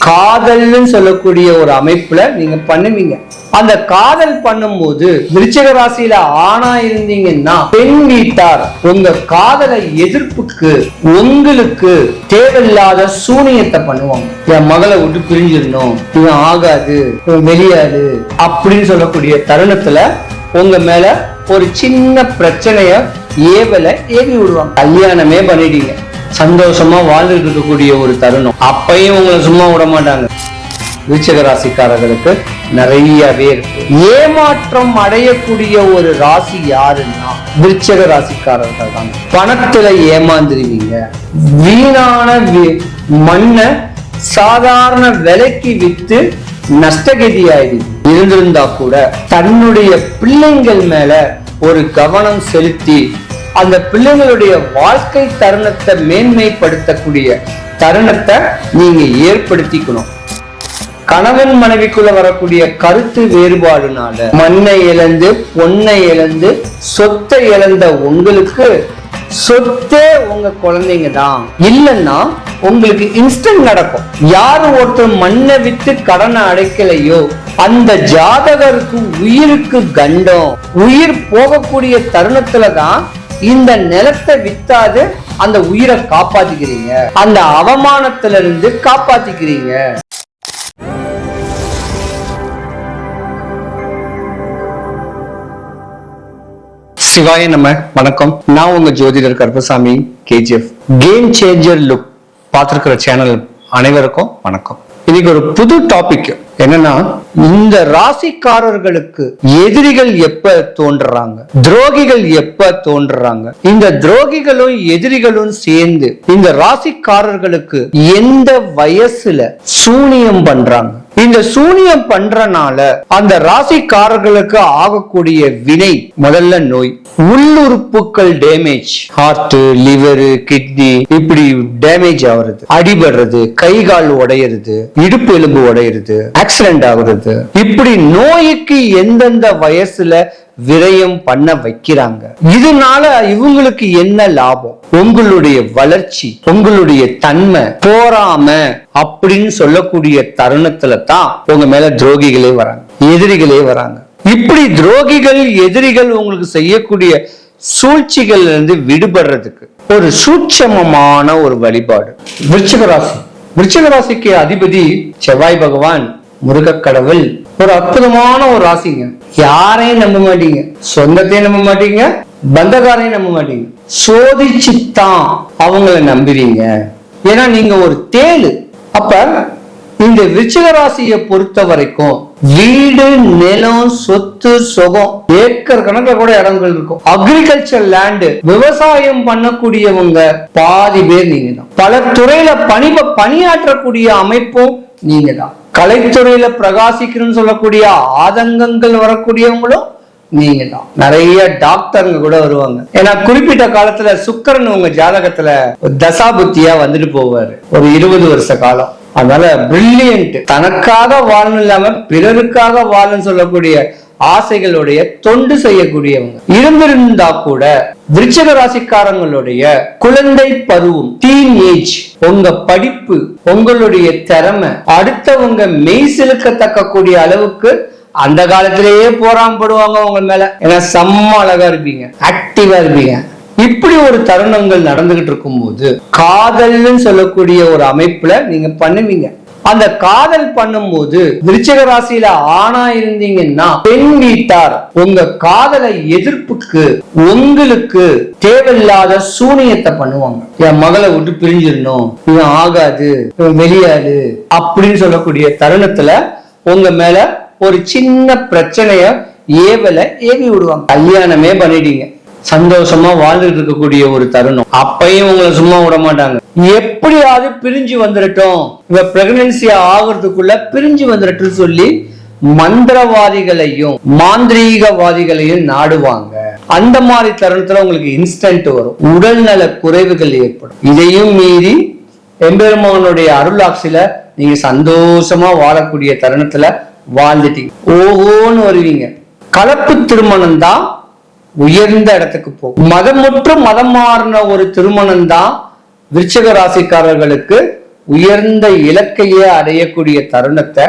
காதல்னு சொல்லக்கூடிய ஒரு அமைப்புல நீங்க பண்ணுவீங்க. அந்த காதல் பண்ணும்போது விருச்சிக ராசியில ஆணா இருந்தீங்கன்னா பெண் வீட்டார் உங்க காதலை எதிர்ப்புக்கு உங்களுக்கு தேவையில்லாத சூனியத்தை பண்ணுவாங்க. என் மகளை விட்டு பிரிஞ்சிடணும், இவன் ஆகாது, இவன் வெளியாது அப்படின்னு சொல்லக்கூடிய தருணத்துல உங்க மேல ஒரு சின்ன பிரச்சனைய ஏவி விடுவாங்க. கல்யாணமே பண்ணிட்டீங்க, சந்தோஷமா வாழ்ந்துட்டு இருக்கக்கூடிய ஒரு தருணம், அப்பையும் உங்களை சும்மா விட மாட்டாங்க. விருச்சிக ராசிக்காரர்களுக்கு நிறையவே இருக்கு. ஏமாற்றம் அடையக்கூடிய ஒரு ராசி யாருன்னா விருச்சிக ராசிக்காரர்கள் தான். பணத்துல ஏமாந்துருவீங்க, வீணான மண்ணை சாதாரண விலைக்கு வித்து நஷ்டகதி ஆயிடுது. இருந்திருந்தா கூட தன்னுடைய பிள்ளைங்கள் மேல ஒரு கவனம் செலுத்தி அந்த பிள்ளைகளுடைய வாழ்க்கை தருணத்தை மேன்மைப்படுத்தக்கூடிய தருணத்தை நீங்க ஏற்படுத்திக்கணும். கணவன் மனைவிக்குள்ள வரக்கூடிய கருத்து வேறுபாடுனால மண்ணை இழந்து பொண்ணை இழந்து சொத்தை இழந்த உங்களுக்கு சொத்தே உங்க குழந்தைங்க தான். இல்லைன்னா உங்களுக்கு இன்ஸ்டன்ட் நடக்கும். யாரு ஒருத்தர் மண்ணை வித்து கடனை அடைக்கலையோ அந்த ஜாதகருக்கு உயிருக்கு கண்டம். உயிர் போகக்கூடிய தருணத்துலதான் இந்த நிலத்தை வித்தாது அந்த உயிரை காப்பாத்திக்கிறீங்க, அந்த அவமானத்துல இருந்து காப்பாத்திக்கிறீங்க. சிவாய நம்ம வணக்கம். நான் உங்க ஜோதிடர் Karuppasamy KGF. Game changer look பார்த்திருக்கிற சேனல் அனைவருக்கும் வணக்கம். இன்னைக்கு ஒரு புது டாபிக் என்னன்னா, இந்த ராசிக்காரர்களுக்கு எதிரிகள் எப்ப தோன்றுறாங்க, துரோகிகள் எப்ப தோன்றுறாங்க, இந்த துரோகிகளும் எதிரிகளும் சேர்ந்து இந்த ராசிக்காரர்களுக்கு எந்த வயசுல சூனியம் பண்றாங்க, இந்த சூனியம் பண்றனால அந்த ராசிக்காரர்களுக்கு ஆகக்கூடிய வினை முதல்ல நோய், உள்ளுறுப்புகள் டேமேஜ், ஹார்ட், லிவர், கிட்னி இப்படி டேமேஜ் ஆகுறது, அடிபடுறது, கை கால் உடையிறது, இடுப்பு எலும்பு உடையிறது, ஆக்சிடென்ட் ஆகுறது, இப்படி நோய்க்கு எந்தெந்த வயசுல விரயம் பண்ண வைக்கிறாங்க. இதனால இவங்களுக்கு என்ன லாபம்? உங்களுடைய வளர்ச்சி, உங்களுடைய தன்மை, போராம அப்படின்னு சொல்லக்கூடிய தருணத்துல தான் உங்க மேல துரோகிகளே வராங்க, எதிரிகளே வராங்க. இப்படி துரோகிகள் எதிரிகள் உங்களுக்கு செய்யக்கூடிய சூழ்ச்சிகள் இருந்து விடுபடுறதுக்கு ஒரு சூட்சமமான ஒரு வழிபாடு விருச்சிக ராசி. விருச்சிக ராசிக்கு அதிபதி செவ்வாய் பகவான், முருக கடவுள். ஒரு அற்புதமான ஒரு ராசிங்க. யாரையும் நம்ப மாட்டீங்க, சொந்தத்தையும் நம்ப மாட்டீங்க, பந்தகாரையும் நம்ப மாட்டீங்க, சோதிச்சுத்தான் அவங்கள நம்புவீங்க. ஏன்னா நீங்க ஒரு தேளு. அப்ப இந்த விருச்சிக ராசியை பொறுத்த வரைக்கும் வீடு, நிலம், சொத்து, சுகம், ஏக்கர் கணக்கில் கூட இடங்கள் இருக்கும். அக்ரிகல்ச்சர் லேண்ட், விவசாயம் பண்ணக்கூடியவங்க பாதி பேர் நீங்க தான். பல துறையில பணியாற்றக்கூடிய அமைப்பும் நீங்க தான். கலைத்துறையில பிரகாசிக்கணும்னு சொல்லக்கூடிய ஆதங்கங்கள் வரக்கூடியவங்களும் நீங்க தான். நிறைய டாக்டருங்க கூட வருவாங்க. ஏன்னா குறிப்பிட்ட காலத்துல சுக்கிரன் உங்க ஜாதகத்துல தசாபுத்தியா வந்துட்டு போவாரு ஒரு 20 வருஷ காலம். அதனால பிரில்லியன்ட், தனக்காக வாழணும் இல்லாம பிறருக்காக வாழன்னு சொல்லக்கூடிய ஆசைகளுடைய தொண்டு செய்யக்கூடியவங்க இருந்திருந்தா கூட விருச்சிக ராசிக்காரங்களுடைய குழந்தை பருவம், டீன் ஏஜ், உங்க படிப்பு, உங்களுடைய திறமை அடுத்தவங்க மெய் சிலுக்கத்தக்க கூடிய அளவுக்கு அந்த காலத்திலேயே போராமப்படுவாங்க உங்க மேல. ஏன்னா செம்ம அழகா இருப்பீங்க, ஆக்டிவா இருப்பீங்க. இப்படி ஒரு தருணங்கள் நடந்துகிட்டு இருக்கும் போது காதல்னு சொல்லக்கூடிய ஒரு அமைப்புல நீங்க பண்ணுவீங்க. அந்த காதல் பண்ணும்போது விருச்சிக ராசியில ஆணா இருந்தீங்கன்னா பெண் வீட்டார் உங்க காதலை எதிர்ப்புக்கு உங்களுக்கு தேவையில்லாத சூனியத்தை பண்ணுவாங்க. என் மகளை விட்டு பிரிஞ்சிடணும், இவன் ஆகாது, இவன் வெளியாது அப்படின்னு சொல்லக்கூடிய தருணத்துல உங்க மேல ஒரு சின்ன பிரச்சனைய ஏவி விடுவாங்க. கல்யாணமே பண்ணிட்டீங்க, சந்தோஷமா வாழ்ந்துட்டு இருக்கக்கூடிய ஒரு தருணம், அப்பையும் உங்களை சும்மா விட மாட்டாங்க. எப்படியாவது பிரிஞ்சு வந்துடட்டும், இவ பிரெக்னன்சி ஆகிறதுக்குள்ள பிரிஞ்சு வந்துடட்டும் சொல்லி மந்திரவாதிகளையும் மாந்திரீகவாதிகளையும் நாடுவாங்க. அந்த மாதிரி தருணத்துல உங்களுக்கு இன்ஸ்டன்ட் வரும், உடல்நல குறைவுகள் ஏற்படும். இதையும் மீறி எம்பெருமானுடைய அருளாட்சியில நீங்க சந்தோஷமா வாழக்கூடிய தருணத்துல வாழ்ந்துட்டீங்க, ஓஹோன்னு வருவீங்க. கலப்பு திருமணம் தான் உயர்ந்த இடத்துக்கு போகும். மதமுற்று மதம் மாறின ஒரு திருமணம் தான் விருச்சிக ராசிக்காரர்களுக்கு உயர்ந்த இலக்கையே அடையக்கூடிய தருணத்தை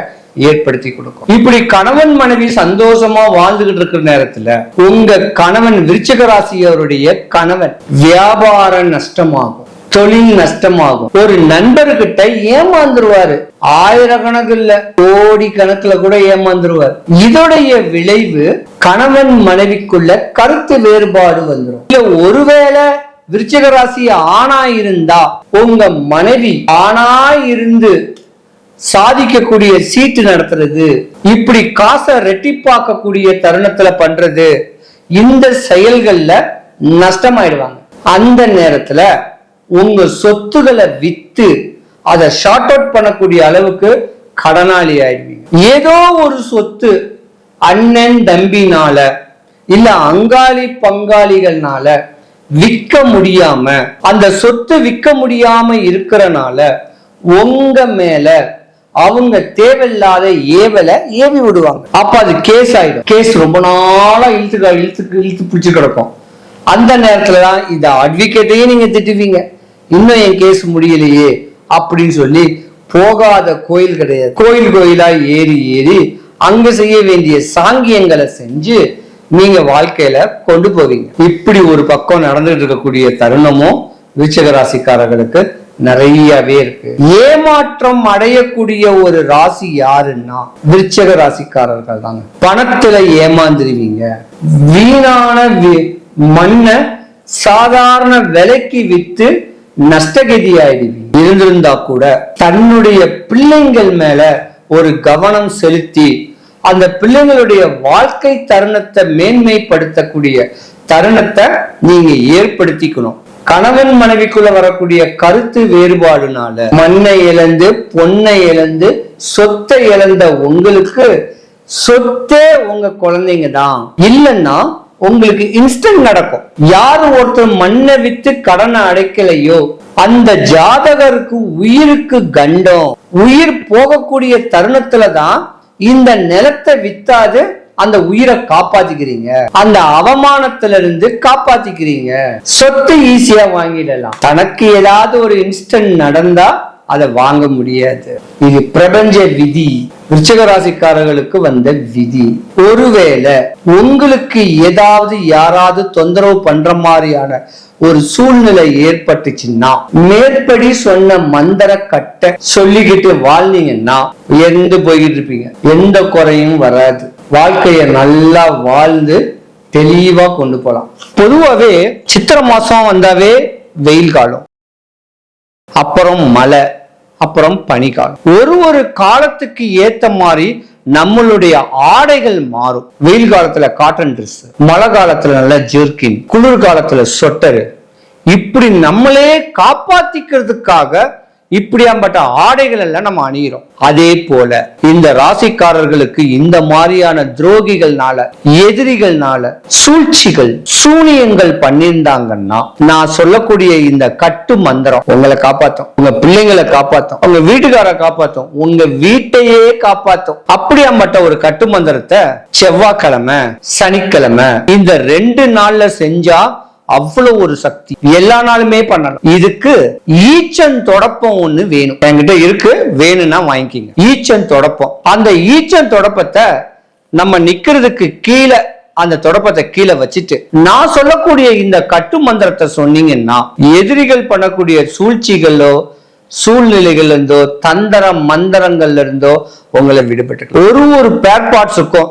ஏற்படுத்தி கொடுக்கும். இப்படி கணவன் மனைவி சந்தோஷமா வாழ்ந்துகிட்டு இருக்கிற நேரத்துல உங்க கணவன் விருச்சிக ராசியவருடைய கணவன் வியாபார நஷ்டமாகும், தொழில் நஷ்டமாகும், ஒரு நண்பர்கிட்ட ஏமாந்துருவாரு, ஆயிரக்கணக்கில் கோடி கணக்குல கூட ஏமாந்துருவார். இதோடைய விளைவு கணவன் மனைவிக்குள்ள கருத்து வேறுபாடு வந்துடும். இல்ல ஒருவேளை விருச்சிக ராசி ஆணா இருந்தா உங்க மனைவி ஆணா இருந்து சாதிக்கக்கூடிய சீட்டு நடத்துறது, இப்படி காசை ரெட்டிப்பாக்கக்கூடிய தருணத்துல பண்றது, இந்த செயல்கள்ல நஷ்டமாயிடுவாங்க. அந்த நேரத்துல உங்க சொத்துக்களை வித்து அதை ஷார்ட் அவுட் பண்ணக்கூடிய அளவுக்கு கடனாளி ஆயிடுவீங்க. ஏதோ ஒரு சொத்து அண்ணன் தம்பினால இல்ல அங்காளி பங்காளிகள்னால விற்க முடியாம, அந்த சொத்து விற்க முடியாம இருக்கிறனால உங்க மேல அவங்க தேவையில்லாத ஏவலை ஏவி விடுவாங்க. அப்ப அது கேஸ் ஆயிடும். கேஸ் ரொம்ப நாளா இழுத்து பிடிச்சு கிடக்கும். அந்த நேரத்துலதான் இந்த அட்வொகேட்டையே நீங்க திட்டுவீங்க, இன்னும் என் கேஸ் முடியலையே அப்படின்னு சொல்லி. போகாத கோயில் கிடையாது. கோயிலா ஏறி அங்க செய்ய வேண்டிய சாங்கியங்களை செஞ்சு நீங்க வாழ்க்கையில கொண்டு போவீங்க. இப்படி ஒரு பக்கம் நடந்துட்டு இருக்கக்கூடிய தருணமும் விருச்சிக ராசிக்காரர்களுக்கு நிறையவே இருக்கு. ஏமாற்றம் அடையக்கூடிய ஒரு ராசி யாருன்னா விருச்சிக ராசிக்காரர்கள் தாங்க. பணத்துல ஏமாந்துருவீங்க, வீணான மண்ணை சாதாரண விலைக்கு வித்து நஷ்டகதி ஆயிடுவீங்க. இருந்திருந்தா கூட தன்னுடைய பிள்ளைங்கள் மேல ஒரு கவனம் செலுத்தி அந்த பிள்ளைங்களுடைய வாழ்க்கை தருணத்தை மேன்மைப்படுத்தக்கூடிய தருணத்தை நீங்க ஏற்படுத்திக்கணும். கணவன் மனைவிக்குள்ள வரக்கூடிய கருத்து வேறுபாடுனால மண்ணை இழந்து பொன்னை இழந்து சொத்தை இழந்த உங்களுக்கு சொத்தே உங்க குழந்தைங்க தான். இல்லைன்னா உங்களுக்கு இன்ஸ்டன்ட் நடக்கும். யாரு ஒருத்தர் மண்ணை வித்து கடனை அடைக்கலையோ அந்த ஜாதகருக்கு உயிருக்கு கண்டம். உயிர் போகக்கூடிய தருணத்துலதான் இந்த நிலத்தை வித்தாது அந்த உயிரை காப்பாத்திக்கிறீங்க, அந்த அவமானத்துல இருந்து காப்பாத்திக்கிறீங்க. சொத்து ஈஸியா வாங்கிடலாம். தனக்கு ஏதாவது ஒரு இன்ஸ்டன்ட் நடந்தா அதை வாங்க முடியாது. இது பிரபஞ்ச விதி, விருச்சிக ராசிக்காரர்களுக்கு வந்த விதி. ஒருவேளை உங்களுக்கு ஏதாவது யாராவது தொந்தரவு பண்ற மாதிரியான ஒரு சூழ்நிலை ஏற்பட்டுச்சுன்னா மேற்படி சொன்ன மந்திர கட்ட சொல்லிக்கிட்டு வாழ்ந்தீங்கன்னா உயர்ந்து போய்கிட்டு இருப்பீங்க. எந்த குறையும் வராது. வாழ்க்கைய நல்லா வாழ்ந்து தெளிவா கொண்டு போலாம். பொதுவாவே சித்திரை மாசம் வந்தாவே வெயில் காலம், அப்புறம் மழை, அப்புறம் பனிக்காலம். ஒரு காலத்துக்கு ஏத்த மாதிரி நம்மளுடைய ஆடைகள் மாறும். வெயில் காலத்துல காட்டன் ட்ரெஸ், மழை காலத்துல நல்ல ஜெர்கின், குளிர் காலத்துல சொட்டரு. இப்படி நம்மளே காப்பாத்திக்கிறதுக்காக இப்படியாம்பட்ட ஆடைகள் எல்லாம் நம்ம அணிகிறோம். அதே போல இந்த ராசிக்காரர்களுக்கு இந்த மாதிரியான துரோகிகள்னால, எதிரிகள்னால, சூழ்ச்சிகள், சூனியங்கள் பண்ணியிருந்தாங்கன்னா நான் சொல்லக்கூடிய இந்த கட்டு மந்திரம் உங்களை காப்பாத்தும், உங்க பிள்ளைங்களை காப்பாத்தும், உங்க வீட்டுக்கார காப்பாத்தும், உங்க வீட்டையே காப்பாத்தும். அப்படியாம்பட்ட ஒரு கட்டு மந்திரத்தை செவ்வாய்க்கிழமை, சனிக்கிழமை இந்த 2 நாள்ல செஞ்சா அவ்வளவு ஒரு சக்தி. எல்லா நாளுமே பண்ணலாம். இதுக்கு ஈச்சன் தொடப்பம் ஒண்ணு வேணும். என்கிட்ட இருக்கு, வேணும்னா வாங்கிக்கிங்க. ஈச்சன் தொடப்பம். அந்த ஈச்சன் தொடப்பத்தை நம்ம நிக்கிறதுக்கு கீழே அந்த தொடப்பத்தை கீழே வச்சுட்டு நான் சொல்லக்கூடிய இந்த கட்டு மந்திரத்தை சொன்னீங்கன்னா எதிரிகள் பண்ணக்கூடிய சூழ்ச்சிகளோ சூழ்நிலைகள் இருந்தோ தந்திர மந்திரங்கள்ல இருந்தோ உங்களை விடுபட்டு ஒரு பேர் பார்ட்ஸுக்கும்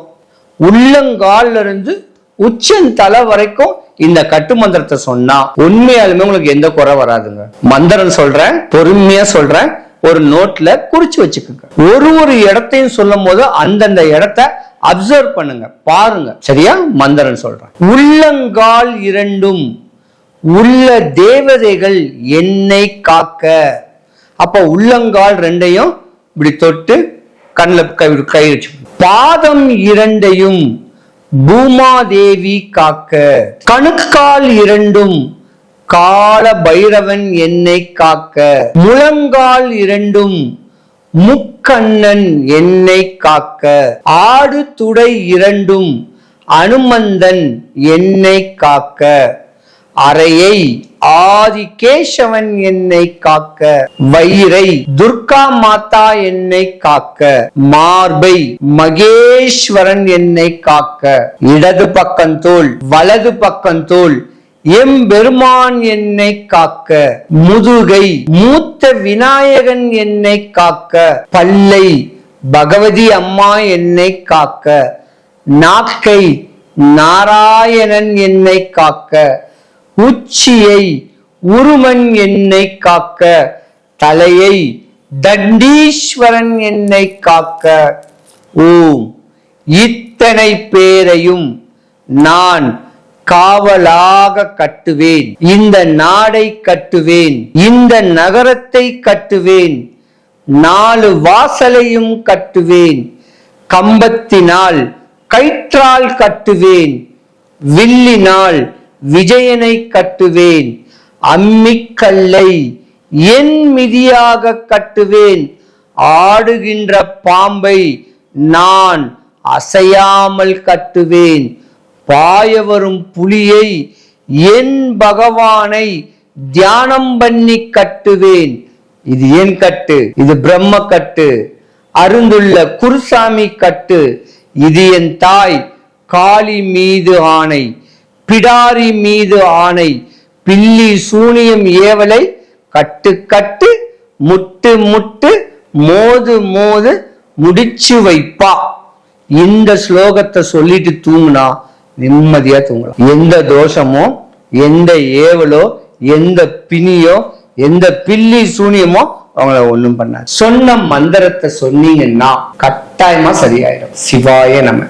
உள்ளங்கால்ல இருந்து உச்சன் தலை வரைக்கும் இந்த கட்டு மந்திரத்தை சொன்னா உண்மையாலுமே உங்களுக்கு எந்த குறை வராதுங்க. மந்திரம் சொல்றேன், பொறுமையா சொல்றேன், ஒரு நோட்ல குறிச்சு வச்சுக்கோங்க. ஒரு இடத்தையும் சொல்லும் போது அந்தந்த இடத்தை அப்சர்வ் பண்ணுங்க, பாருங்க. சரியா? மந்திரம் சொல்றேன். உள்ளங்கால் 2 உள்ள தேவதைகள் என்னை காக்க. அப்ப உள்ளங்கால் 2ஐயும் இப்படி தொட்டு கண்ணில் கை வச்சு, பாதம் 2ஐயும் பூமாதேவி காக்க. கணுக்கால் 2 கால பைரவன் என்னை காக்க. முழங்கால் 2 முக்கண்ணன் என்னை காக்க. ஆடு துடை 2 அனுமந்தன் என்னை காக்க. அறையை ஆதி கேசவன் என்னை காக்க, வயிறை துர்கா மாதா என்னை காக்க, மார்பை மகேஸ்வரன் என்னை காக்க, இடது பக்கம் தோள் வலது பக்கம் தோள் எம்பெருமான் என்னை காக்க, முதுகை மூத்த விநாயகன் என்னை காக்க, பல்லை பகவதி அம்மா என்னை காக்க, நாக்கை நாராயணன் என்னை காக்க, உச்சியை உருமன் என்னை காக்க, தலையை தண்டீஸ்வரன் என்னை காக்க. ஓம் இத்தனை பேரையும் நான் காவலாக கட்டுவேன், இந்த நாடை கட்டுவேன், இந்த நகரத்தை கட்டுவேன், 4 வாசலையும் கட்டுவேன், கம்பத்தினால் கயிற்றால் கட்டுவேன், வில்லினால் விஜயனை கட்டுவேன், அம்மிக்கல்லை என் மிதியாக கட்டுவேன், ஆடுகின்ற பாம்பை நான் அசையாமல் கட்டுவேன், பாய வரும் புலியை என் பகவானை தியானம் பண்ணி கட்டுவேன். இது ஏன் கட்டு? இது பிரம்ம கட்டு. அருந்துள்ள குருசாமி கட்டு. இது என் தாய் காளி மீது ஆணை, பிடாரி மீது ஆணை, பில்லி சூனியம் ஏவலை கட்டு கட்டு, முட்டு முட்டு, மோது மோது, முடிச்சு வைப்பா. இந்த ஸ்லோகத்தை சொல்லிட்டு தூங்குனா நிம்மதியா தூங்கலாம். எந்த தோஷமோ, எந்த ஏவலோ, எந்த பிணியோ, எந்த பில்லி சூனியமோ அவங்கள ஒண்ணும் பண்ணாது. சொன்ன மந்திரத்தை சொன்னீங்கன்னா கட்டாயமா சரியாயிடும். சிவாய நம.